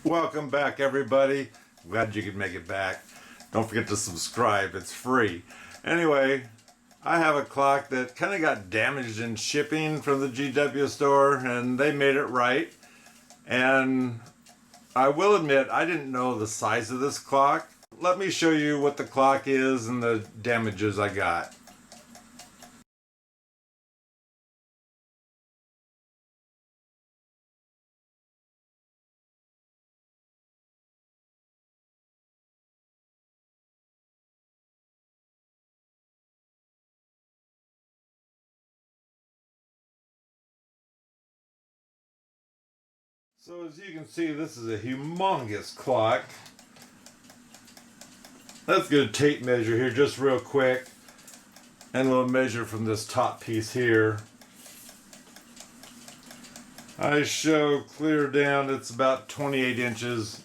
Welcome back, everybody. Glad you could make it back. Don't forget to subscribe, it's free. Anyway, I have a clock that kind of got damaged in shipping from the GW store, and they made it right. And I will admit, I didn't know the size of this clock. Let me show you what the clock is and the damages I got. So as you can see, this is a humongous clock. Let's get a tape measure here just real quick, and we'll measure from this top piece here. I show clear down, it's about 28 inches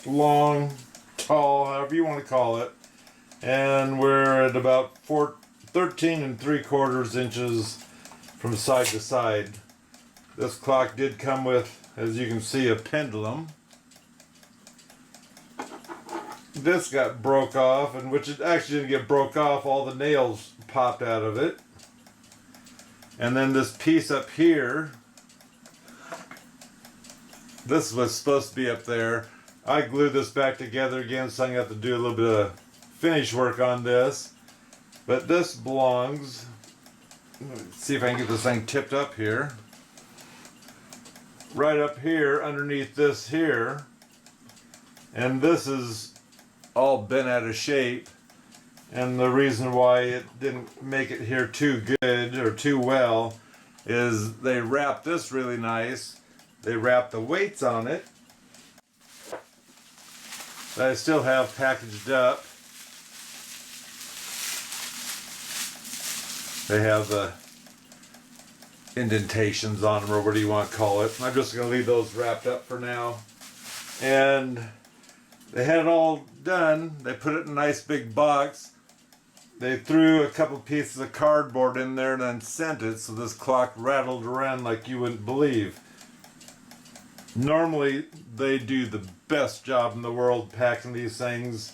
long, tall, however you want to call it. And we're at about 13 3/4 inches from side to side. This clock did come with, as you can see, a pendulum. This got broke off, and which it actually didn't get broke off, all the nails popped out of it. And then this piece up here, this was supposed to be up there. I glued this back together again, so I'm going to have to do a little bit of finish work on this. But this belongs, let's see if I can get this thing tipped up here. Right up here underneath this here. And this is all bent out of shape. And the reason why it didn't make it here too good or too well is they wrapped this really nice. They wrapped the weights on it that I still have packaged up. They have the indentations on them, or what do you want to call it. I'm just going to leave those wrapped up for now. And they had it all done. They put it in a nice big box. They threw a couple pieces of cardboard in there and then sent it, so this clock rattled around like you wouldn't believe. Normally they do the best job in the world packing these things.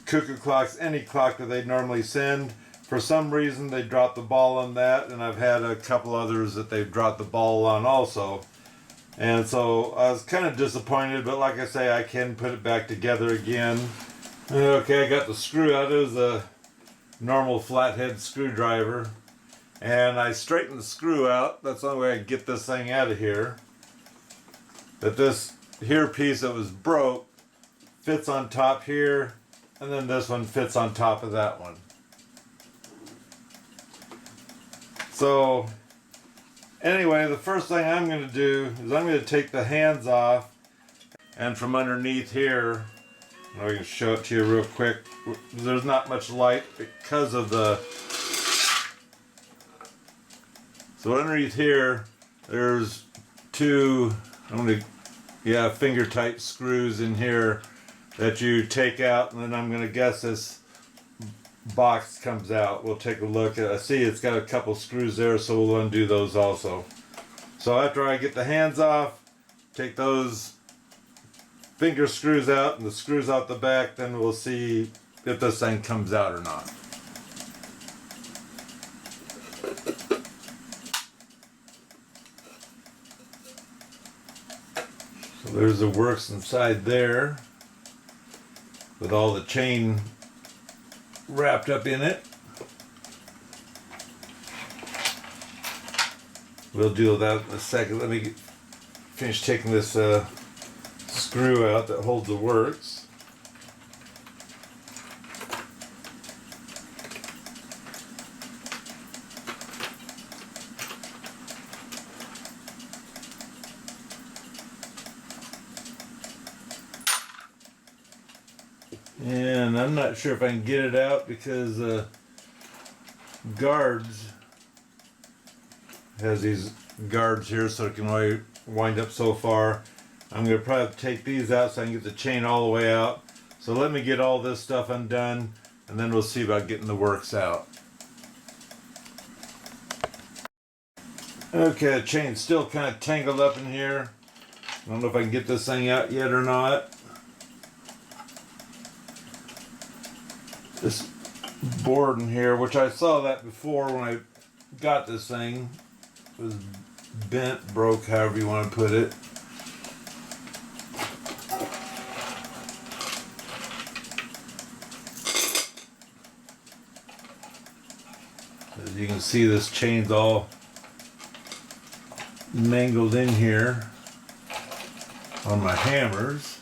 Cuckoo Clocks, any clock that they normally send. For some reason they dropped the ball on that, and I've had a couple others that they've dropped the ball on also. And so I was kind of disappointed, but like I say, I can put it back together again. Okay, I got the screw out. It was a normal flathead screwdriver. And I straightened the screw out. That's the only way I can get this thing out of here. But this here piece that was broke fits on top here, and then this one fits on top of that one. So anyway, the first thing I'm going to do is I'm going to take the hands off, and from underneath here, I can show it to you real quick. There's not much light because of the, so underneath here there's two, finger tight screws in here that you take out, and then I'm going to guess this box comes out. We'll take a look. I see it's got a couple screws there, so we'll undo those also. So after I get the hands off, take those finger screws out and the screws out the back, then we'll see if this thing comes out or not. So there's the works inside there with all the chain wrapped up in it. We'll do that in a second. Let me finish taking this screw out that holds the works. And I'm not sure if I can get it out because guards has these guards here, so it can only wind up so far. I'm going to probably have to take these out so I can get the chain all the way out. So let me get all this stuff undone, and then we'll see about getting the works out. Okay, the chain's still kind of tangled up in here. I don't know if I can get this thing out yet or not. This board in here, which I saw that before when I got this thing, was bent, broke, however you want to put it. As you can see, this chain's all mangled in here on my hammers.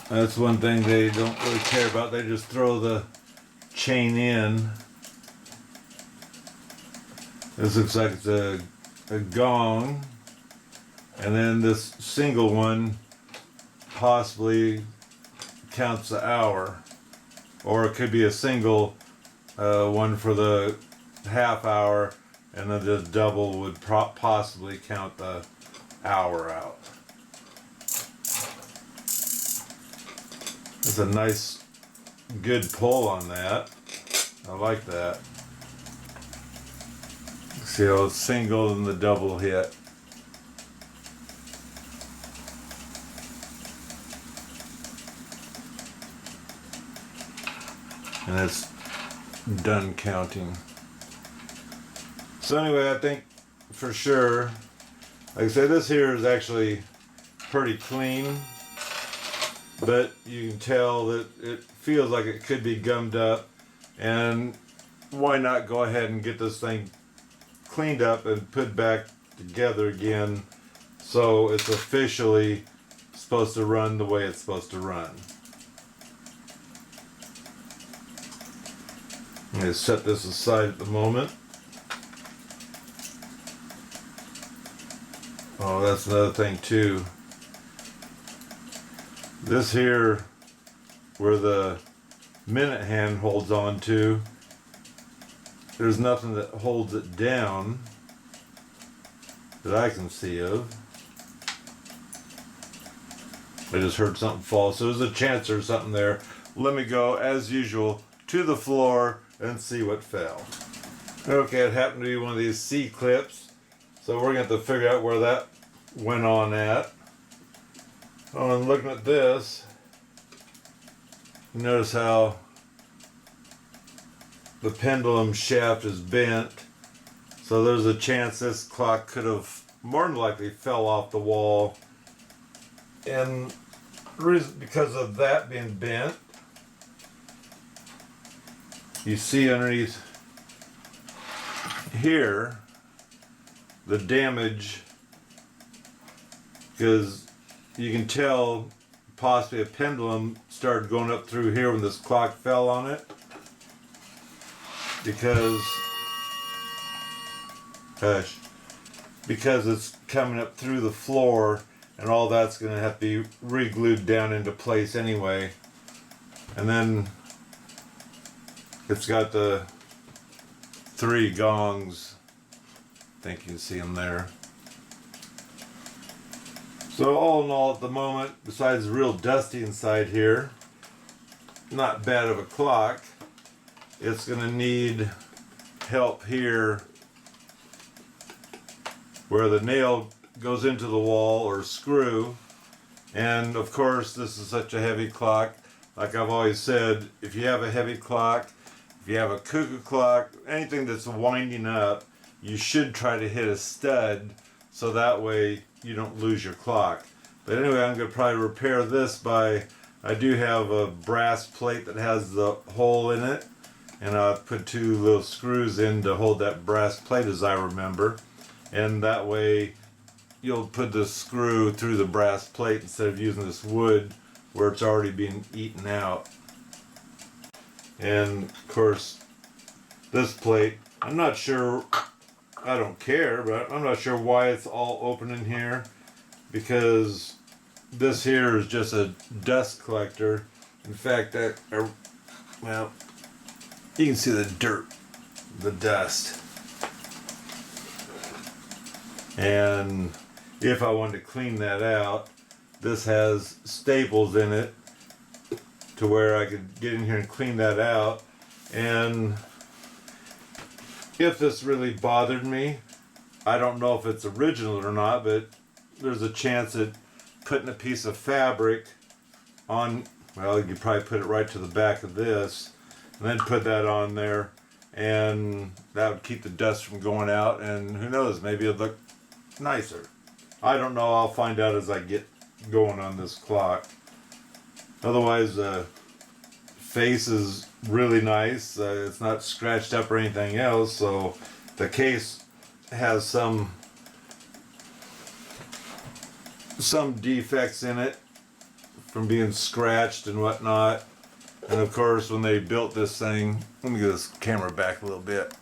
That's one thing they don't really care about. They just throw the chain in. This looks like it's a gong. And then this single one possibly counts the hour. Or it could be a single one for the half hour, and then the double would possibly count the hour out. It's a nice, good pull on that. I like that. See how it's single and the double hit. And it's done counting. So anyway, I think for sure, like I said, this here is actually pretty clean, but you can tell that it feels like it could be gummed up, and why not go ahead and get this thing cleaned up and put back together again so it's officially supposed to run the way it's supposed to run. I'm going to set this aside at the moment. Oh, that's another thing too. This here, where the minute hand holds on to, there's nothing that holds it down that I can see of. I just heard something fall, so there's a chance there's something there. Let me go, as usual, to the floor and see what fell. Okay, it happened to be one of these C-clips, so we're going to have to figure out where that went on at. Oh, and looking at this, notice how the pendulum shaft is bent, so there's a chance this clock could have more than likely fell off the wall, and because of that being bent, you see underneath here the damage, because you can tell possibly a pendulum started going up through here when this clock fell on it, because it's coming up through the floor, and all that's going to have to be re-glued down into place anyway. And then it's got the 3 gongs. I think you can see them there. So all in all, at the moment, besides real dusty inside here, not bad of a clock. It's going to need help here where the nail goes into the wall or screw. And of course, this is such a heavy clock. Like I've always said, if you have a heavy clock, if you have a cuckoo clock, anything that's winding up, you should try to hit a stud so that way you don't lose your clock. But anyway, I'm going to probably repair this by, I do have a brass plate that has the hole in it, and I'll put 2 little screws in to hold that brass plate as I remember, and that way you'll put the screw through the brass plate instead of using this wood where it's already being eaten out. And of course, this plate, I'm not sure, I don't care, but I'm not sure why it's all open in here, because this here is just a dust collector. In fact, well, you can see the dirt, the dust. And if I wanted to clean that out, this has staples in it to where I could get in here and clean that out. And if this really bothered me, I don't know if it's original or not, but there's a chance that putting a piece of fabric on, well, you could probably put it right to the back of this, and then put that on there, and that would keep the dust from going out, and who knows, maybe it'd look nicer. I don't know, I'll find out as I get going on this clock. Otherwise, the face is really nice. It's not scratched up or anything else, so the case has some defects in it from being scratched and whatnot. And of course, when they built this thing, let me get this camera back a little bit.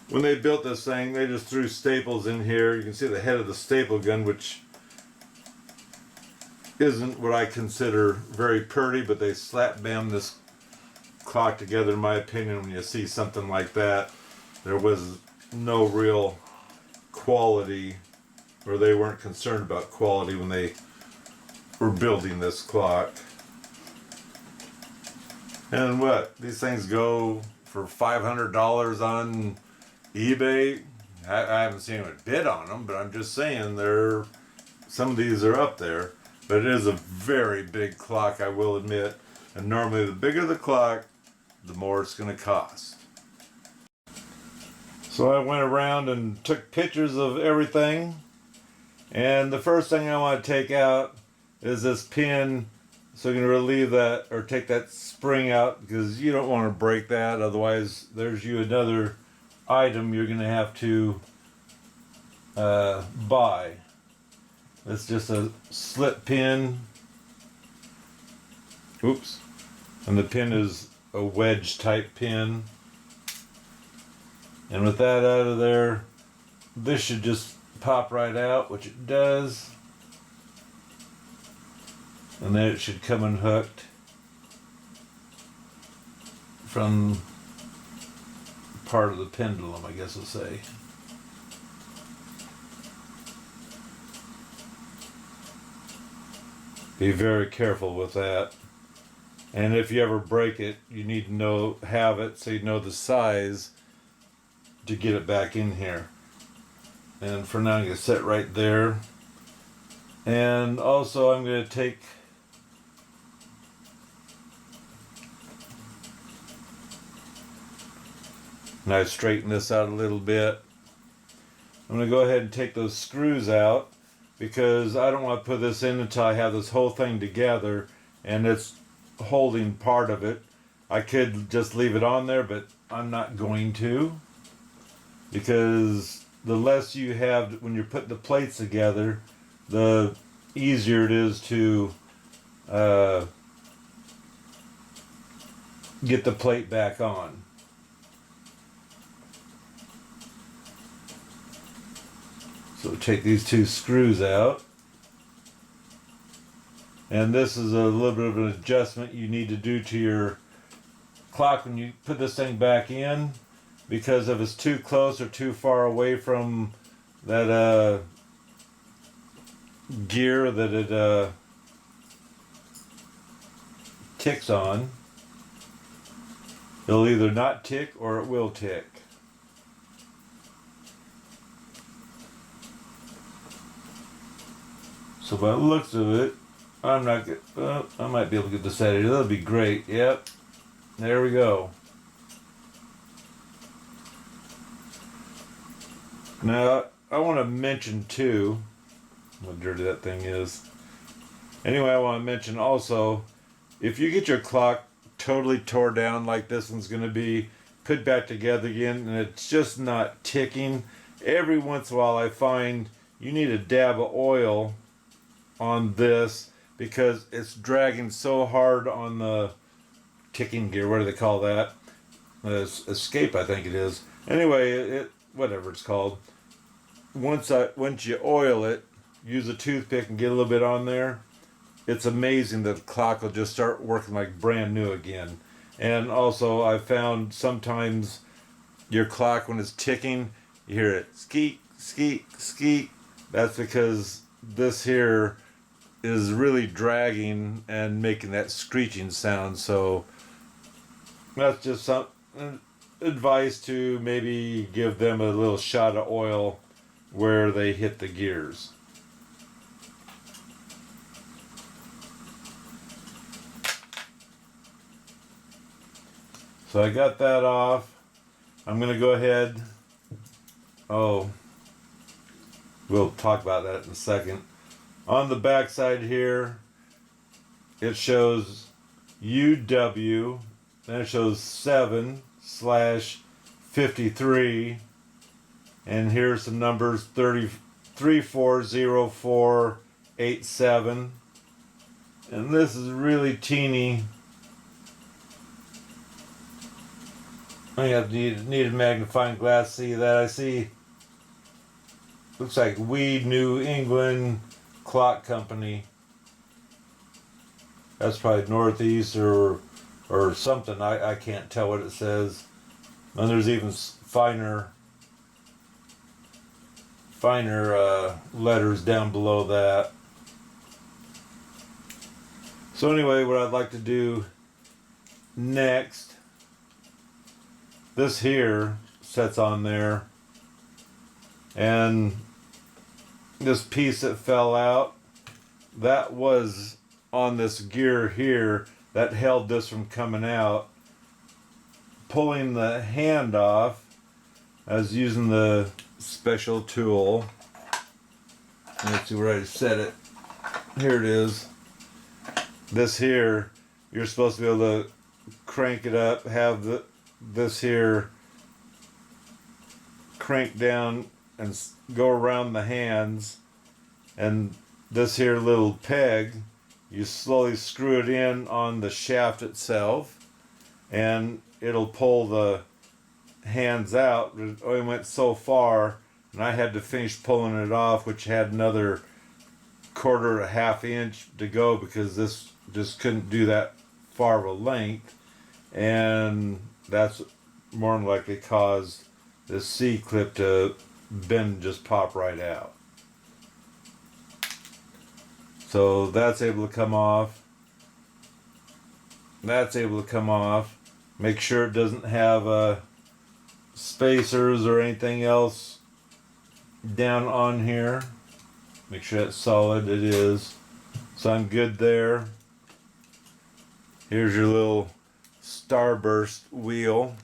When they built this thing, they just threw staples in here. You can see the head of the staple gun, which isn't what I consider very pretty, but they slap bam this clock together. In my opinion, when you see something like that, there was no real quality, or they weren't concerned about quality when they were building this clock. And what? These things go for $500 on eBay. I haven't seen anyone bid on them, but I'm just saying some of these are up there. But it is a very big clock, I will admit. And normally the bigger the clock, the more it's going to cost. So I went around and took pictures of everything. And the first thing I want to take out is this pin. So I'm going to relieve that, or take that spring out, because you don't want to break that. Otherwise, there's you another item you're going to have to buy. It's just a slip pin. Oops. And the pin is a wedge type pin. And with that out of there, this should just pop right out, which it does. And then it should come unhooked from part of the pendulum, I guess we'll say. Be very careful with that. And if you ever break it, you need to have it so you know the size to get it back in here. And for now, I'm going to set right there. And also, I'm going to take and I straighten this out a little bit. I'm going to go ahead and take those screws out, because I don't want to put this in until I have this whole thing together and it's holding part of it. I could just leave it on there, but I'm not going to, because the less you have when you're putting the plates together, the easier it is to get the plate back on. So take these two screws out. And this is a little bit of an adjustment you need to do to your clock when you put this thing back in, because if it's too close or too far away from that gear that it ticks on, it'll either not tick or it will tick. So by the looks of it, I'm not good. I might be able to get this out of here. That'll be great. Yep. There we go. Now, I want to mention too, how dirty that thing is. Anyway, I want to mention also, if you get your clock totally tore down like this one's going to be, put back together again, and it's just not ticking, every once in a while I find you need a dab of oil on this, because it's dragging so hard on the ticking gear. What do they call that? Escape, I think it is. Anyway, it whatever it's called. Once you oil it, use a toothpick and get a little bit on there. It's amazing that the clock will just start working like brand new again. And also, I found sometimes your clock, when it's ticking, you hear it skeet, skeet, skeet. That's because this here is really dragging and making that screeching sound. So that's just something advice to maybe give them a little shot of oil where they hit the gears. So I got that off. I'm going to go ahead. Oh, we'll talk about that in a second. On the back side here, it shows UW, then it shows 7/53, and here's some numbers: 340487, and this is really teeny. I have need a magnifying glass to see that. I see, looks like New England Clock Company. That's probably Northeast or something. I can't tell what it says. And there's even finer letters down below that. So anyway, what I'd like to do next, this here sets on there, and this piece that fell out, that was on this gear here that held this from coming out. Pulling the hand off, I was using the special tool. Let's see where I set it. Here it is. This here, you're supposed to be able to crank it up, have this here crank down and go around the hands, and this here little peg, you slowly screw it in on the shaft itself, and it'll pull the hands out. It only went so far, and I had to finish pulling it off, which had another quarter to half inch to go because this just couldn't do that far of a length, and that's more than likely caused this C-clip to bend and just pop right out. So that's able to come off. That's able to come off. Make sure it doesn't have spacers or anything else down on here. Make sure it's solid. It is. So I'm good there. Here's your little starburst wheel.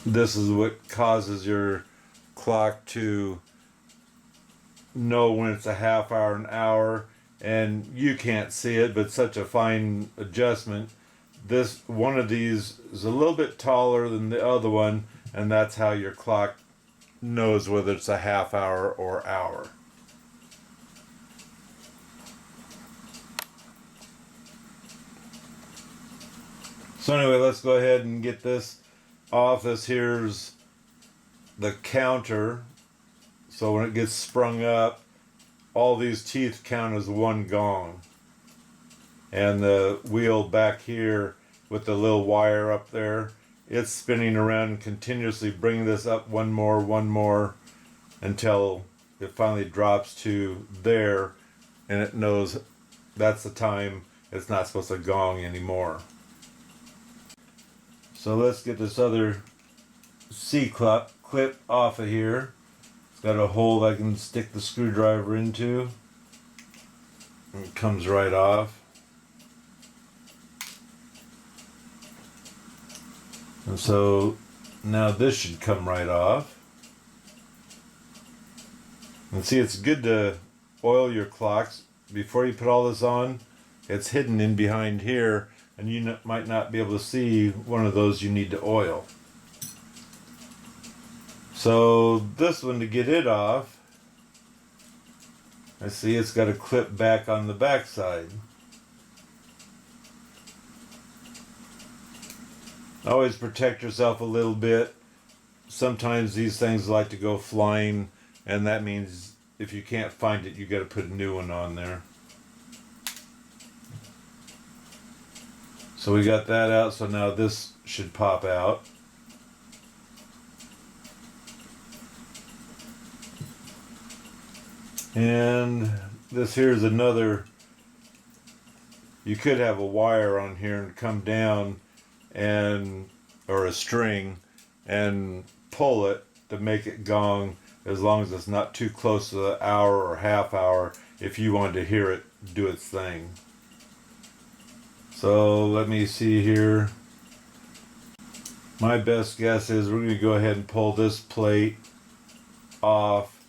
This is what causes your clock to know when it's a half hour, an hour, and you can't see it, but such a fine adjustment. This one of these is a little bit taller than the other one, and that's how your clock knows whether it's a half hour or hour. So anyway, let's go ahead and get this off. This here's the counter, so when it gets sprung up, all these teeth count as one gong. And the wheel back here with the little wire up there, it's spinning around and continuously bringing this up one more until it finally drops to there, and it knows that's the time it's not supposed to gong anymore. So let's get this other C-clip off of here. It's got a hole I can stick the screwdriver into. And it comes right off. And so now this should come right off. And see, it's good to oil your clocks before you put all this on. It's hidden in behind here, and you might not be able to see one of those you need to oil. So this one, to get it off, I see it's got a clip back on the back side. Always protect yourself a little bit. Sometimes these things like to go flying, and that means if you can't find it, you got to put a new one on there. So we got that out, so now this should pop out. And this here is another you could have a wire on here and come down and, or a string, and pull it to make it gong, as long as it's not too close to the hour or half hour, if you wanted to hear it do its thing. So let me see here. My best guess is we're going to go ahead and pull this plate off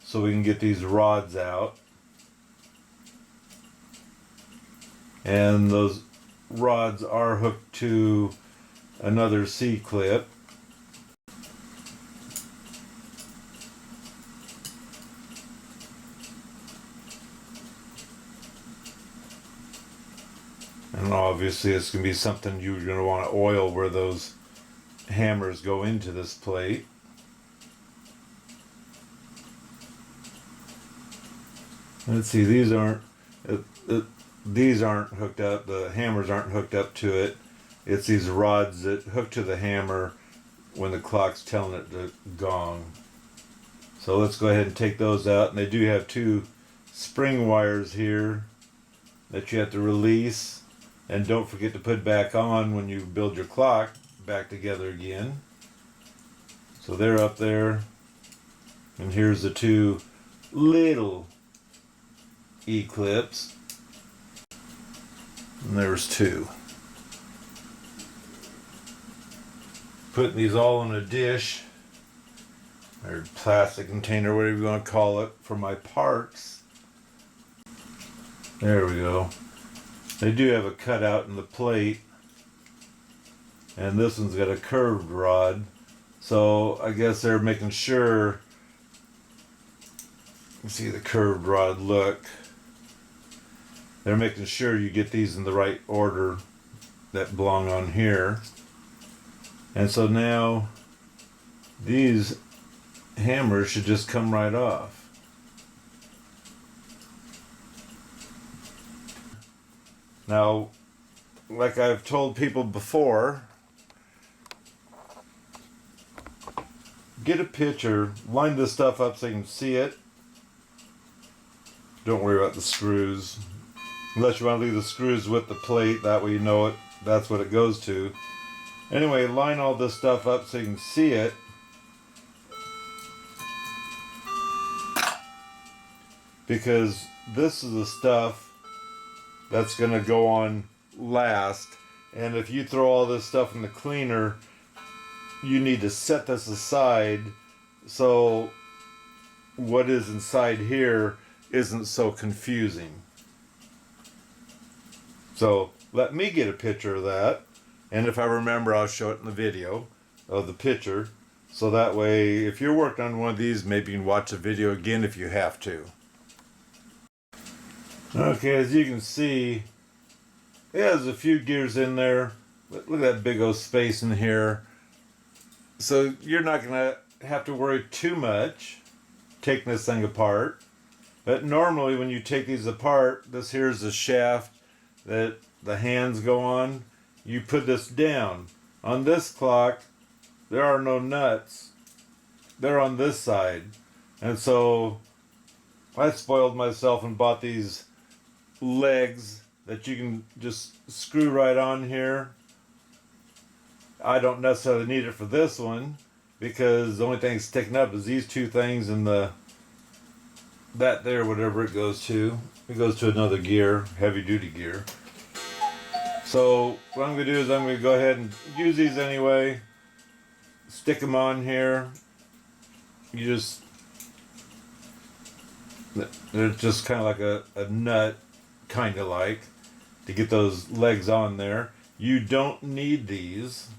so we can get these rods out. And those rods are hooked to another C-clip. And obviously it's going to be something you're going to want to oil where those hammers go into this plate. Let's see, these aren't hooked up, the hammers aren't hooked up to it. It's these rods that hook to the hammer when the clock's telling it to gong. So let's go ahead and take those out. And they do have two spring wires here that you have to release. And don't forget to put back on when you build your clock back together again. So they're up there. And here's the two little E-clips. And there's two. Putting these all in a dish or plastic container, whatever you want to call it, for my parts. There we go. They do have a cutout in the plate, and this one's got a curved rod, so I guess they're making sure. You see the curved rod look. They're making sure you get these in the right order that belong on here. And so now these hammers should just come right off. Now, like I've told people before, get a picture, line this stuff up so you can see it. Don't worry about the screws. Unless you want to leave the screws with the plate, that way you know it, that's what it goes to. Anyway, line all this stuff up so you can see it. Because this is the stuff that's going to go on last, and if you throw all this stuff in the cleaner, you need to set this aside so what is inside here isn't so confusing. So let me get a picture of that, and if I remember, I'll show it in the video of the picture, so that way if you're working on one of these, maybe you can watch the video again if you have to. Okay, as you can see, it has a few gears in there. Look at that big old space in here. So you're not going to have to worry too much taking this thing apart. But normally when you take these apart, this here's the shaft that the hands go on. You put this down. On this clock, there are no nuts. They're on this side. And so I spoiled myself and bought these legs that you can just screw right on here. I don't necessarily need it for this one because the only thing sticking up is these two things and that there, whatever it goes to. It goes to another gear, heavy duty gear. So what I'm going to do is I'm going to go ahead and use these anyway. Stick them on here. They're just kind of like a nut, kind of like, to get those legs on there. You don't need these,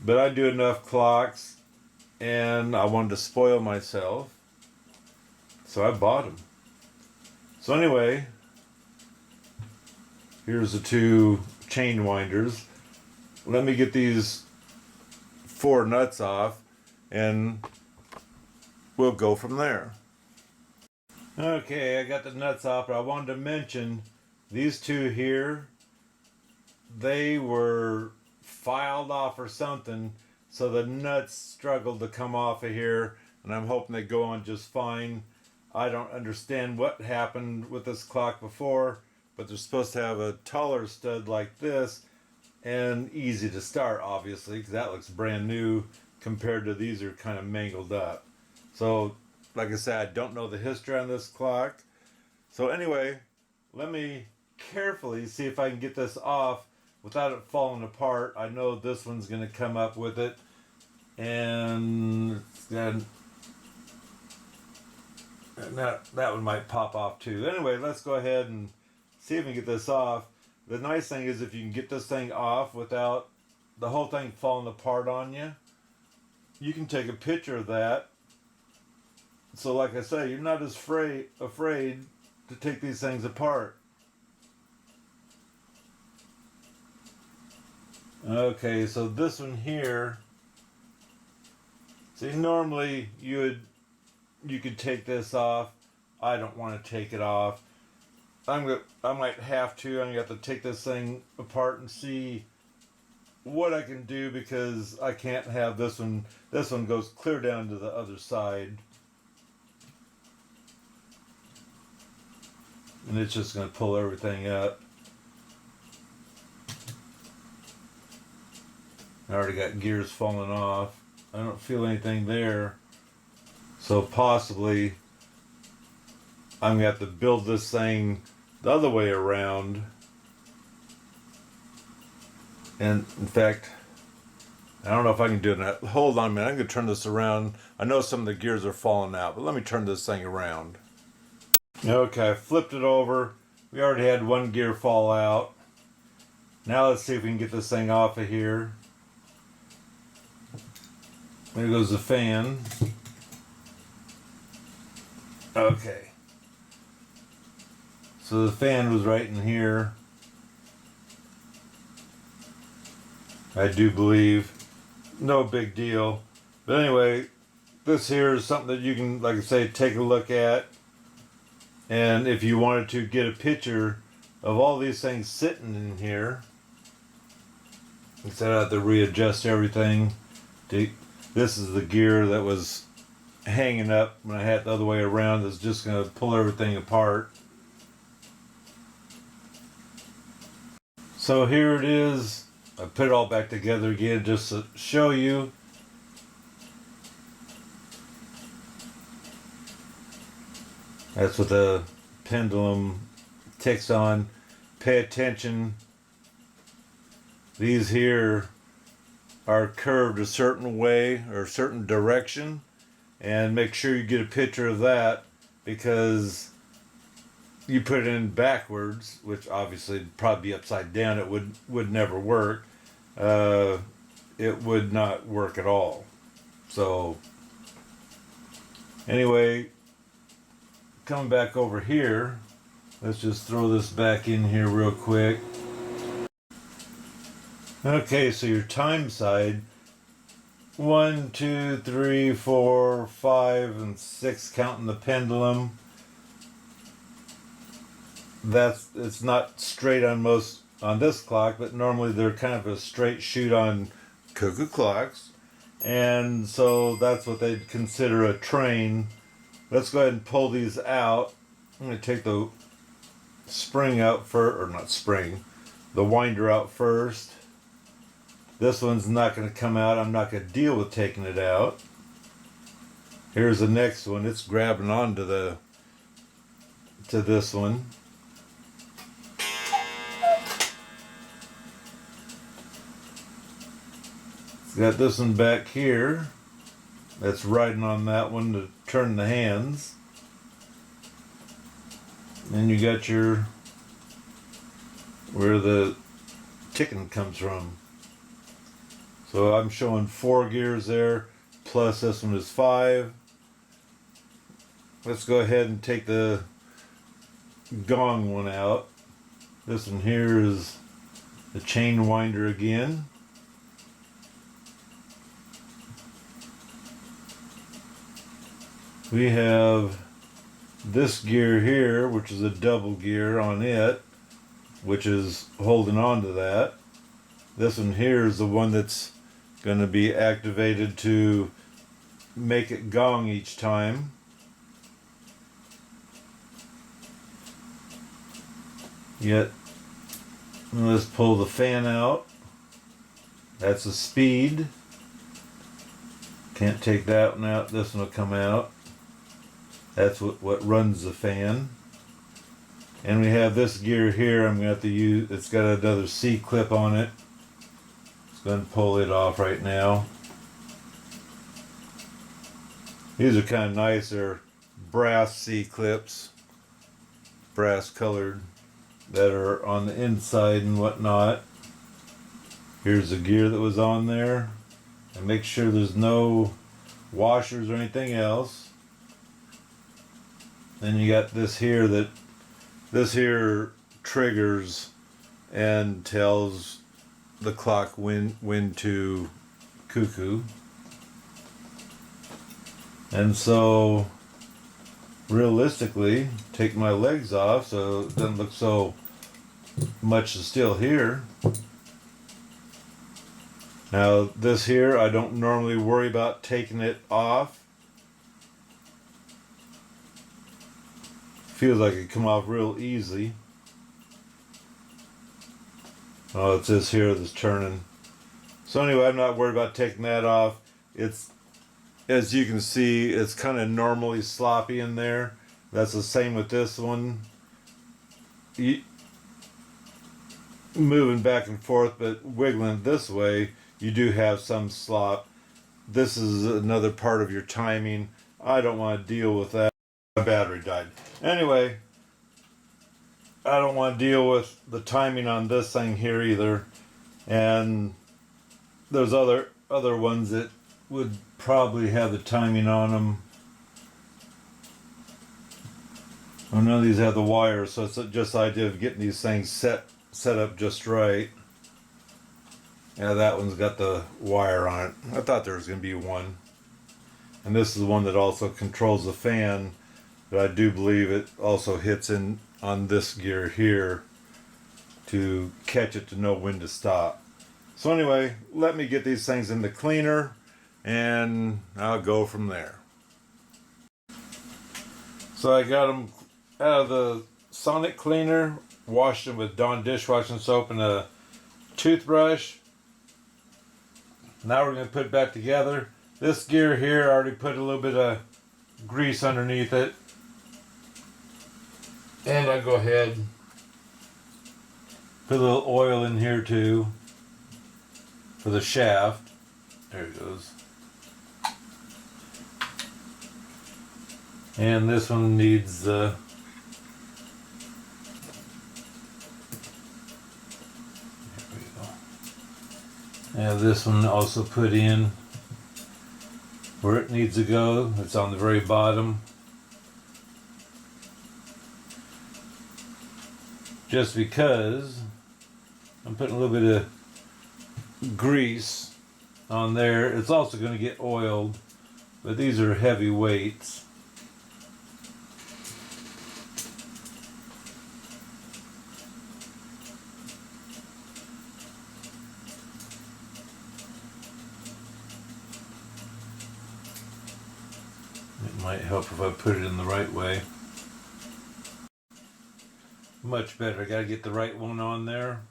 but I do enough clocks and I wanted to spoil myself, so I bought them. So anyway, here's the two chain winders. Let me get these 4 nuts off and we'll go from there. Okay, I got the nuts off, but I wanted to mention these two here, they were filed off or something, so the nuts struggled to come off of here, and I'm hoping they go on just fine. I don't understand what happened with this clock before, but they're supposed to have a taller stud like this and easy to start, obviously, because that looks brand new compared to these are kind of mangled up. So, like I said, I don't know the history on this clock. So anyway, let me carefully see if I can get this off without it falling apart. I know this one's going to come up with it, and then that one might pop off too. Anyway, let's go ahead and see if we can get this off. The nice thing is if you can get this thing off without the whole thing falling apart on you, you can take a picture of that. So like I say, you're not as afraid to take these things apart. Okay, so this one here, see, normally you could take this off. I don't want to take it off. I might have to. I'm gonna have to take this thing apart and see what I can do, because I can't have this one. This one goes clear down to the other side, and it's just gonna pull everything up. I already got gears falling off. I don't feel anything there. So possibly I'm gonna have to build this thing the other way around. And in fact, I don't know if I can do that. Hold on a minute, I'm gonna turn this around. I know some of the gears are falling out, but let me turn this thing around. Okay, I flipped it over. We already had one gear fall out. Now let's see if we can get this thing off of here. There goes the fan. Okay. So the fan was right in here, I do believe. No big deal. But anyway, this here is something that you can, like I say, take a look at. And if you wanted to get a picture of all these things sitting in here, instead of have to readjust everything. This is the gear that was hanging up when I had it the other way around. That's just going to pull everything apart. So here it is. I put it all back together again just to show you. That's what the pendulum ticks on. Pay attention. These here are curved a certain way or a certain direction, and make sure you get a picture of that, because you put it in backwards, which obviously would probably be upside down, it would never work. It would not work at all. So anyway, coming back over here, let's just throw this back in here real quick. Okay, so your time side, 1, 2, 3, 4, 5, and 6, counting the pendulum. It's not straight on this clock, but normally they're kind of a straight shoot on Cuckoo Clocks, and so that's what they'd consider a train. Let's go ahead and pull these out. I'm going to take the spring out first, or not spring, the winder out first. This one's not going to come out. I'm not going to deal with taking it out. Here's the next one. It's grabbing onto to this one. It's got this one back here. That's riding on that one to turn the hands. And you got where the ticking comes from. So I'm showing 4 gears there, plus this one is 5. Let's go ahead and take the gong one out. This one here is the chain winder again. We have this gear here, which is a double gear on it, which is holding on to that. This one here is the one that's going to be activated to make it gong each time. Yet, let's pull the fan out. That's the speed. Can't take that one out. This one will come out. That's what runs the fan. And we have this gear here. I'm going to have to use, it's got another C-clip on it. Just going to pull it off right now. These are kind of nice. They're brass C-clips. Brass colored. That are on the inside and whatnot. Here's the gear that was on there. And make sure there's no washers or anything else. Then you got this here triggers and tells the clock when to cuckoo. And so realistically, take my legs off so it doesn't look so much is still here. Now this here, I don't normally worry about taking it off. Feels like it come off real easy. Oh, it says here that's turning. So anyway, I'm not worried about taking that off. It's, as you can see, it's kind of normally sloppy in there. That's the same with this one. Moving back and forth, but wiggling this way, you do have some slop. This is another part of your timing. I don't want to deal with that. My battery died. Anyway, I don't want to deal with the timing on this thing here either. And there's other ones that would probably have the timing on them. Well, none of these have the wires, so it's just the idea of getting these things set up just right. Yeah, that one's got the wire on it. I thought there was going to be one. And this is the one that also controls the fan, but I do believe it also hits in on this gear here to catch it to know when to stop. So anyway, let me get these things in the cleaner and I'll go from there. So I got them out of the sonic cleaner, washed them with Dawn dishwashing soap and a toothbrush. Now we're going to put it back together. This gear here, I already put a little bit of grease underneath it. And I go ahead, put a little oil in here too for the shaft. There it goes. And this one needs the this one also put in where it needs to go. It's on the very bottom. Just because I'm putting a little bit of grease on there. It's also going to get oiled, but these are heavy weights. It might help if I put it in the right way. Much better. I gotta get the right one on there.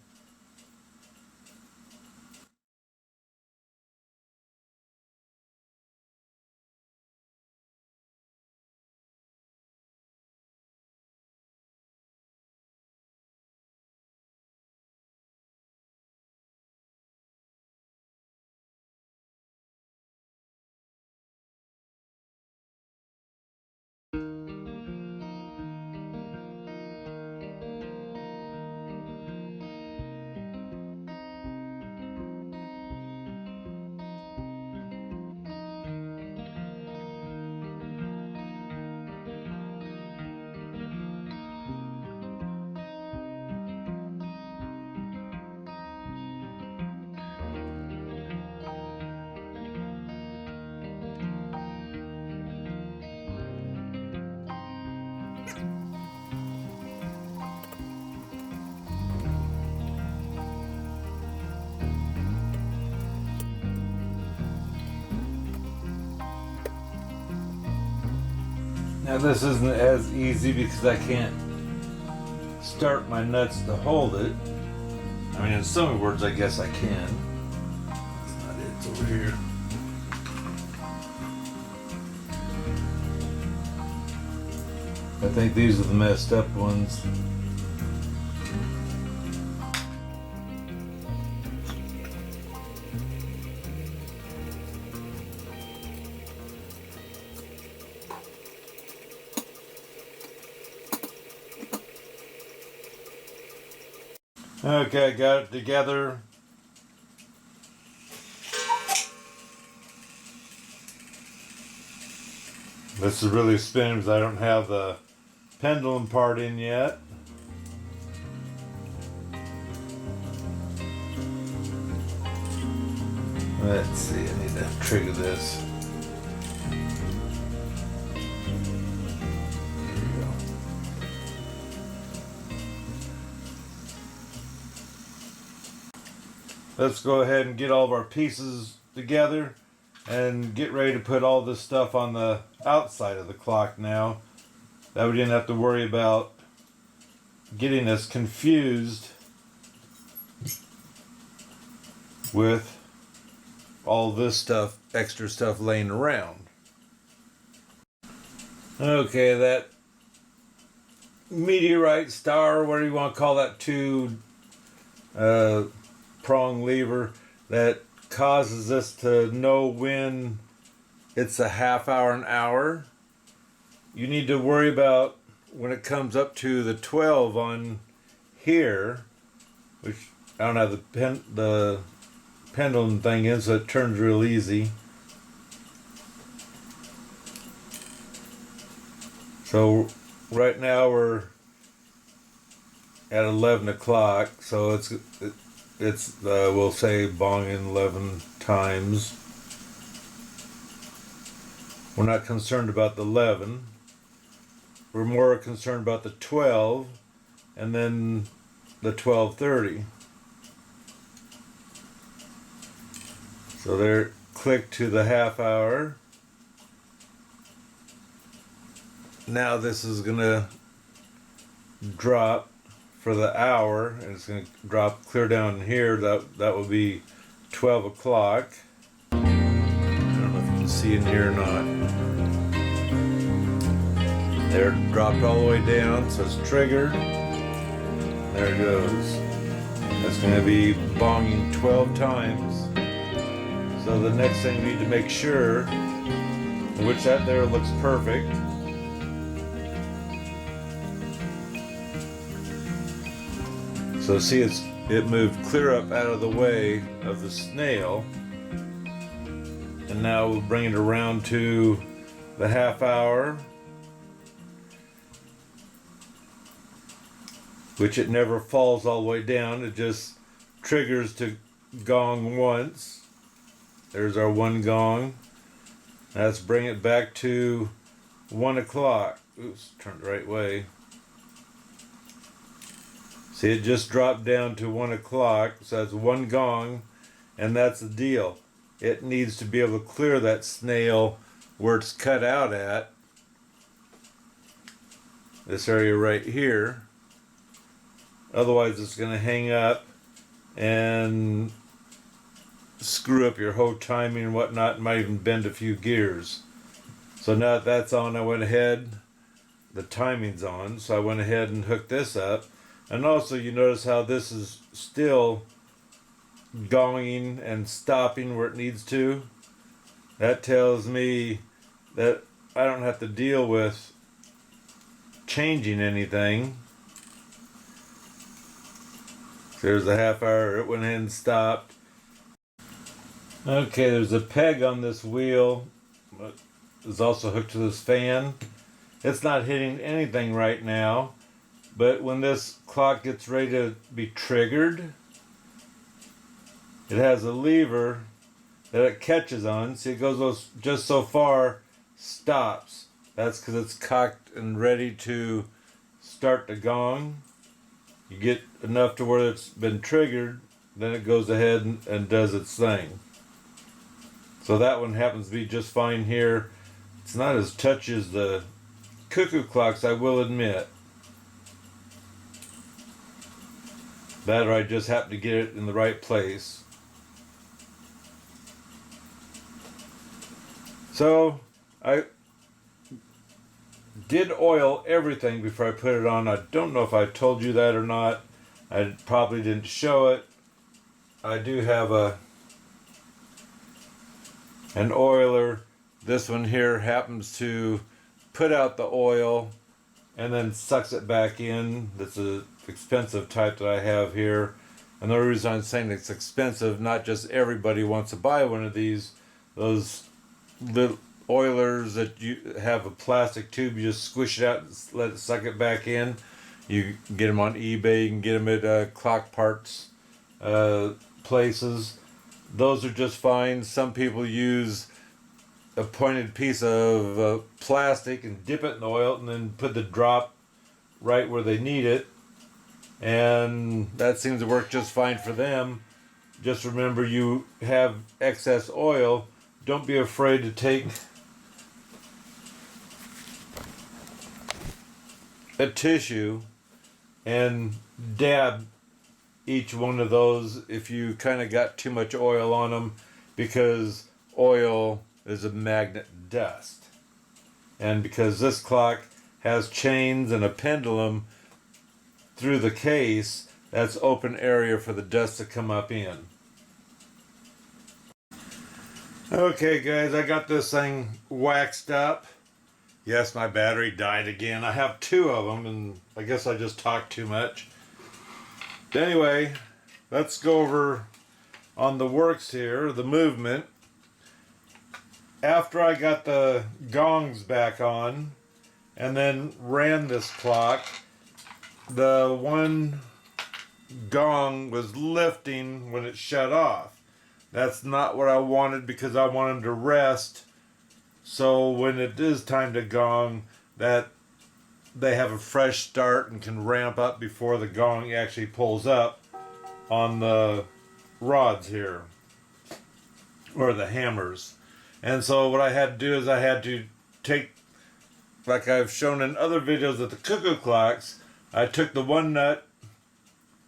Now this isn't as easy because I can't start my nuts to hold it. I mean, in some words, I guess I can. That's not it. It's over here. I think these are the messed up ones. Okay, got it together. This is really spinning because I don't have the pendulum part in yet. Let's see, I need to trigger this. Let's go ahead and get all of our pieces together and get ready to put all this stuff on the outside of the clock now. That we didn't have to worry about getting us confused with all this stuff, extra stuff laying around. Okay, that meteorite star, whatever you want to call that, two prong lever that causes us to know when it's a half hour, an hour. You need to worry about when it comes up to the 12 on here, which I don't have the pendulum thing in, so it turns real easy. So right now we're at 11 o'clock, so it's we'll say bonging 11 times. We're not concerned about the 11. We're more concerned about the 12 and then the 12:30. So there, click to the half hour. Now this is gonna drop for the hour, and it's going to drop clear down here. That will be 12 o'clock. I don't know if you can see in here or not. There, it dropped all the way down, so it's triggered. There it goes. That's going to be bonging 12 times. So the next thing we need to make sure, which that there looks perfect. So see, it moved clear up out of the way of the snail, and now we'll bring it around to the half hour, which it never falls all the way down. It just triggers to gong once. There's our one gong. Let's bring it back to 1 o'clock. Oops, turned the right way. See, it just dropped down to 1 o'clock, so that's one gong, and that's the deal. It needs to be able to clear that snail where it's cut out at, this area right here. Otherwise, it's going to hang up and screw up your whole timing and whatnot, and might even bend a few gears. So now that that's on, I went ahead, the timing's on, so I went ahead and hooked this up. And also, you notice how this is still gonging and stopping where it needs to. That tells me that I don't have to deal with changing anything. There's a half hour, it went ahead and stopped. Okay, there's a peg on this wheel. It's also hooked to this fan. It's not hitting anything right now. But when this clock gets ready to be triggered, it has a lever that it catches on. See, it goes just so far, stops. That's because it's cocked and ready to start the gong. You get enough to where it's been triggered, then it goes ahead and does its thing. So that one happens to be just fine here. It's not as touchy as the Cuckoo Clocks, I will admit. That or I just happen to get it in the right place. So I did oil everything before I put it on. I don't know if I told you that or not. I probably didn't show it. I do have an oiler. This one here happens to put out the oil and then sucks it back in. That's an expensive type that I have here. And the reason I'm saying it's expensive, not just everybody wants to buy one of these. Those little oilers that you have a plastic tube, you just squish it out and let it suck it back in. You can get them on eBay, you can get them at clock parts places. Those are just fine. Some people use a pointed piece of plastic and dip it in the oil and then put the drop right where they need it, and that seems to work just fine for them. Just remember, you have excess oil, don't be afraid to take a tissue and dab each one of those if you kind of got too much oil on them, because oil is a magnet dust. And because this clock has chains and a pendulum through the case, that's open area for the dust to come up in. Okay guys, I got this thing waxed up. Yes, my battery died again. I have two of them, and I guess I just talked too much. Anyway, let's go over on the works here, the movement. After I got the gongs back on and then ran this clock, the one gong was lifting when it shut off. That's not what I wanted, because I wanted to rest, so when it is time to gong, that they have a fresh start and can ramp up before the gong actually pulls up on the rods here, or the hammers. And so what I had to do is I had to take, like I've shown in other videos of the Cuckoo Clocks, I took the one nut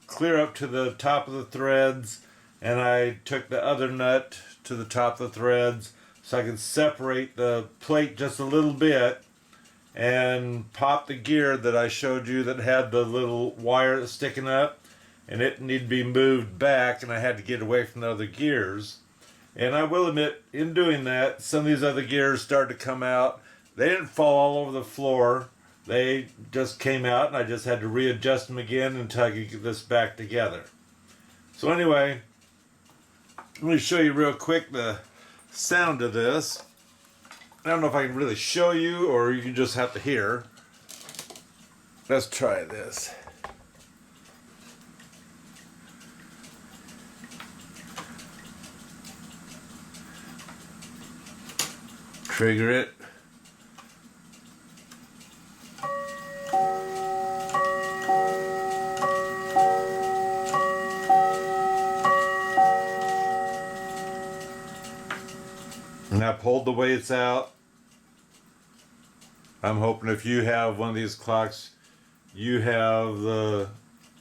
clear up to the top of the threads, and I took the other nut to the top of the threads so I could separate the plate just a little bit, and pop the gear that I showed you that had the little wire sticking up, and it needed to be moved back, and I had to get away from the other gears. And I will admit, in doing that, some of these other gears started to come out. They didn't fall all over the floor. They just came out, and I just had to readjust them again until I could get this back together. So anyway, let me show you real quick the sound of this. I don't know if I can really show you, or you can just have to hear. Let's try this. Trigger it. And I pulled the weights out. I'm hoping if you have one of these clocks, you have the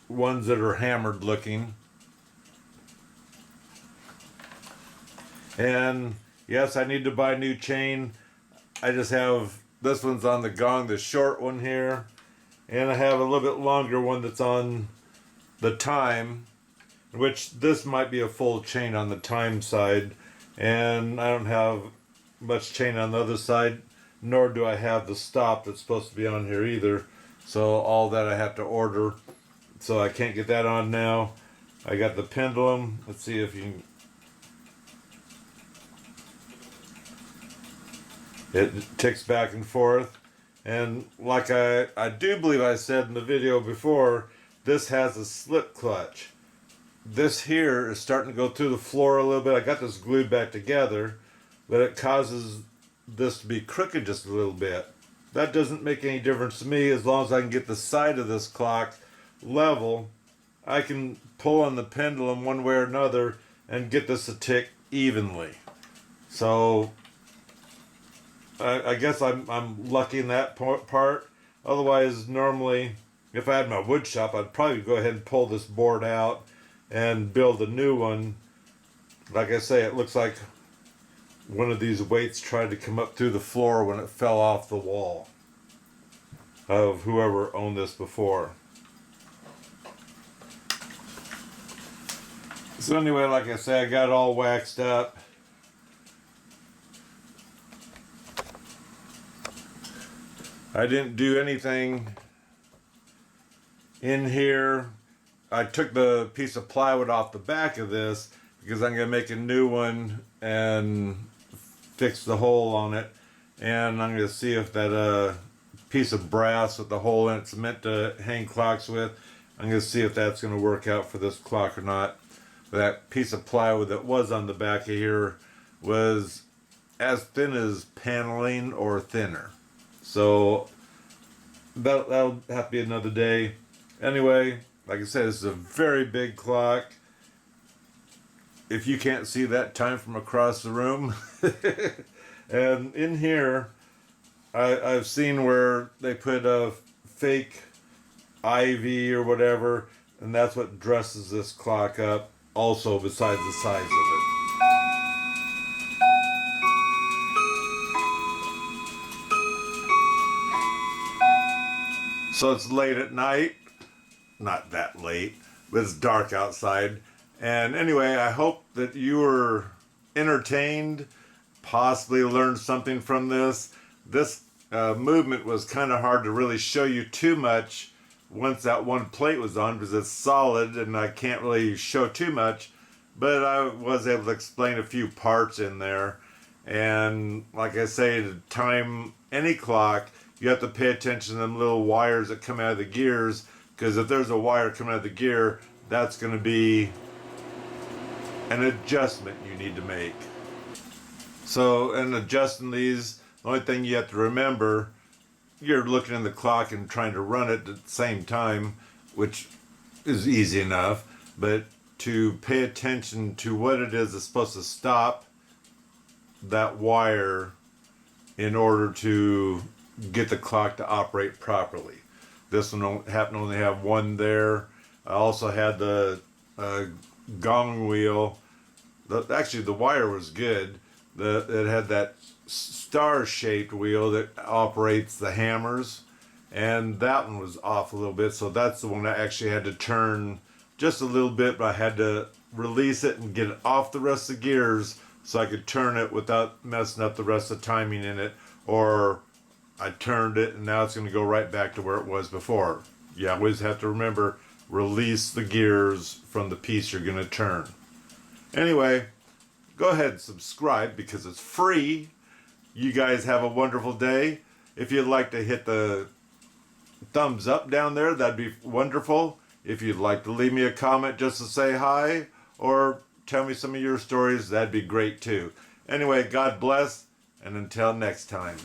ones that are hammered looking. And yes, I need to buy a new chain. I just have, this one's on the gong, the short one here. And I have a little bit longer one that's on the time, which this might be a full chain on the time side. And I don't have much chain on the other side, nor do I have the stop that's supposed to be on here either. So all that I have to order. So I can't get that on now. I got the pendulum. Let's see if you can. It ticks back and forth. And like I do believe I said in the video before, this has a slip clutch. This here is starting to go through the floor a little bit. I got this glued back together, but it causes this to be crooked just a little bit. That doesn't make any difference to me as long as I can get the side of this clock level. I can pull on the pendulum one way or another and get this to tick evenly. So I guess I'm lucky in that part. Otherwise, normally if I had my wood shop, I'd probably go ahead and pull this board out and build a new one. Like I say, it looks like one of these weights tried to come up through the floor when it fell off the wall of whoever owned this before. So anyway, like I say, I got it all waxed up. I didn't do anything in here. I took the piece of plywood off the back of this because I'm going to make a new one and fix the hole on it. And I'm going to see if that piece of brass with the hole in it's meant to hang clocks with, I'm going to see if that's going to work out for this clock or not. That piece of plywood that was on the back of here was as thin as paneling or thinner. So that'll have to be another day. Anyway, like I said, this is a very big clock. If you can't see that time from across the room. And in here, I've seen where they put a fake ivy or whatever, and that's what dresses this clock up, also besides the size of it. So it's late at night. Not that late, but it's dark outside. And anyway, I hope that you were entertained, possibly learned something from this. This movement was kind of hard to really show you too much once that one plate was on because it's solid and I can't really show too much, but I was able to explain a few parts in there. And like I say, to time any clock, you have to pay attention to them little wires that come out of the gears, because if there's a wire coming out of the gear, that's going to be an adjustment you need to make. So in adjusting these, the only thing you have to remember, you're looking at the clock and trying to run it at the same time, which is easy enough, but to pay attention to what it is that's supposed to stop that wire in order to get the clock to operate properly. This one happened to only have one there. I also had the gong wheel. Actually, the wire was good. It had that star-shaped wheel that operates the hammers, and that one was off a little bit, so that's the one I actually had to turn just a little bit, but I had to release it and get it off the rest of the gears so I could turn it without messing up the rest of the timing in it, or I turned it and now it's going to go right back to where it was before. You always have to remember, release the gears from the piece you're going to turn. Anyway, go ahead and subscribe because it's free. You guys have a wonderful day. If you'd like to hit the thumbs up down there, that'd be wonderful. If you'd like to leave me a comment just to say hi or tell me some of your stories, that'd be great too. Anyway, God bless, and until next time.